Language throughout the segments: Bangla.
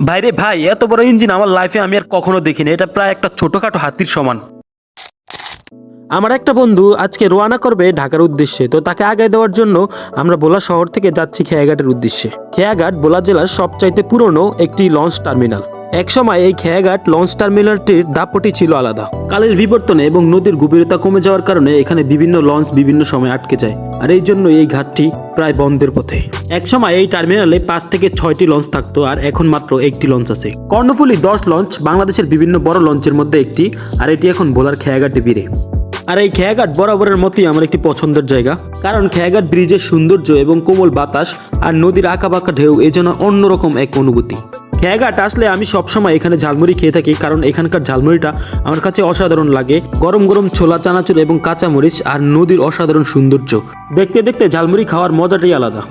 ভাইরে ভাই, এত বড় ইঞ্জিন আমার লাইফে আমি আর কখনো দেখিনি। এটা প্রায় একটা ছোটখাটো হাতির সমান। আমার একটা বন্ধু আজকে রওনা করবে ঢাকার উদ্দেশ্যে, তো তাকে আগে দেওয়ার জন্য আমরা ভোলা শহর থেকে যাচ্ছি খেয়াঘাটের উদ্দেশ্যে। খেয়াঘাট ভোলা জেলার সবচাইতে পুরনো একটি লঞ্চ টার্মিনাল। একসময় এই খেয়াঘাট লঞ্চ টার্মিনালটির দাপটি ছিল আলাদা। কালের বিবর্তনে এবং নদীর গভীরতা কমে যাওয়ার কারণে এখানে বিভিন্ন লঞ্চ বিভিন্ন সময় আটকে যায়, আর এই জন্য এই ঘাটটি প্রায় বন্ধের পথে। একসময় এই টার্মিনালে 5 থেকে 6টি লঞ্চ থাকতো, আর এখন মাত্র একটি লঞ্চ আছে। কর্ণফুলী 10 লঞ্চ বাংলাদেশের বিভিন্ন বড় লঞ্চের মধ্যে একটি, আর এটি এখন ভোলার খেয়াঘাটে ভিড়ে। আর এই খেয়াঘাট বরাবরের মতোই আমার একটি পছন্দের জায়গা, কারণ খেয়াঘাট ব্রিজের সৌন্দর্য এবং কোমল বাতাস আর নদীর আঁকাবাঁকা ঢেউ এই জন্য অন্যরকম এক অনুভূতি। খেয়াঘাট আসলে আমি সবসময় এখানে ঝালমুড়ি খেয়ে থাকি, কারণ এখানকার ঝালমুড়িটা আমার কাছে অসাধারণ লাগে। গরম গরম ছোলা, চানাচুর এবং কাঁচামরিচ আর নদীর অসাধারণ সৌন্দর্য দেখতে দেখতে ঝালমুড়ি খাওয়ার মজাটাই আলাদা।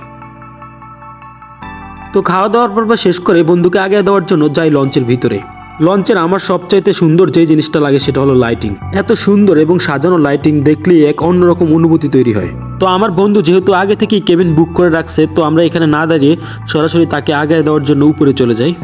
তো খাওয়া দাওয়ার পর্ব শেষ করে বন্ধুকে আগে দেওয়ার জন্য যাই লঞ্চের ভিতরে। লঞ্চের আমার সবচাইতে সুন্দর যে জিনিসটা লাগে সেটা হলো লাইটিং। এত সুন্দর এবং সাজানো লাইটিং দেখলেই এক অন্যরকম অনুভূতি তৈরি হয়। তো আমার বন্ধু যেহেতু আগে থেকেই কেবিন বুক করে রাখছে, তো আমরা এখানে না দাঁড়িয়ে সরাসরি তাকে আগে দেওয়ার জন্য উপরে চলে যাই।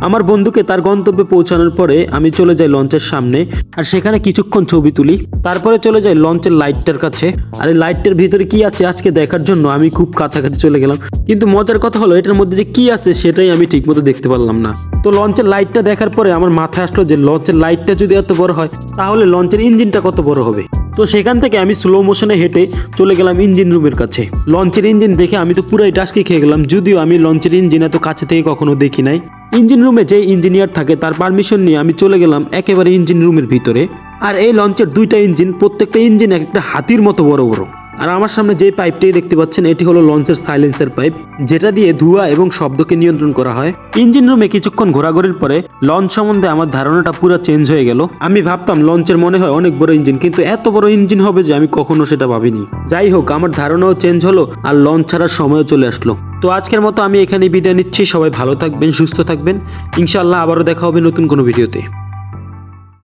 আমার বন্ধুকে তার গন্তব্যে পৌঁছানোর পরে আমি চলে যাই লঞ্চের সামনে, আর সেখানে কিছুক্ষণ ছবি তুলি। তারপরে চলে যাই লঞ্চের লাইটটার কাছে, আর এই লাইটটার ভিতরে কি আছে আজকে দেখার জন্য আমি খুব কাছাকাছি চলে গেলাম। কিন্তু মজার কথা হলো এটার মধ্যে যে কি আছে সেটাই আমি ঠিকমতো দেখতে পারলাম না। তো লঞ্চের লাইটটা দেখার পরে আমার মাথায় আসলো যে লঞ্চের লাইটটা যদি এত বড় হয় তাহলে লঞ্চের ইঞ্জিনটা কত বড় হবে। তো সেখান থেকে আমি স্লো মোশনে হেঁটে চলে গেলাম ইঞ্জিন রুমের কাছে। লঞ্চের ইঞ্জিন দেখে আমি তো পুরাই ডাসকি খেয়ে গেলাম, যদিও আমি লঞ্চের ইঞ্জিন এত কাছে থেকে কখনো দেখি নাই। ইঞ্জিন রুমে যে ইঞ্জিনিয়ার থাকে তার পারমিশন নিয়ে আমি চলে গেলাম একেবারে ইঞ্জিন রুমের ভিতরে। আর এই লঞ্চের 2টা ইঞ্জিন, প্রত্যেকটা ইঞ্জিন এক একটা হাতির মতো বড় বড়। আর আমার সামনে যে পাইপটাই দেখতে পাচ্ছেন এটি হলো লঞ্চের সাইলেন্সার পাইপ, যেটা দিয়ে ধোঁয়া এবং শব্দকে নিয়ন্ত্রণ করা হয়। ইঞ্জিন রুমে কিছুক্ষণ ঘোরাঘুরির পরে লঞ্চ সম্বন্ধে আমার ধারণাটা পুরো চেঞ্জ হয়ে গেল। আমি ভাবতাম লঞ্চের মনে হয় অনেক বড় ইঞ্জিন, কিন্তু এত বড় ইঞ্জিন হবে যে আমি কখনো সেটা ভাবিনি। যাই হোক, আমার ধারণাও চেঞ্জ হলো আর লঞ্চ ছাড়ার সময়ও চলে আসলো। তো আজকের মতো আমি এখানে বিদায় নিচ্ছি। সবাই ভালো থাকবেন, সুস্থ থাকবেন। ইনশাআল্লাহ আবারও দেখা হবে নতুন কোনো ভিডিওতে।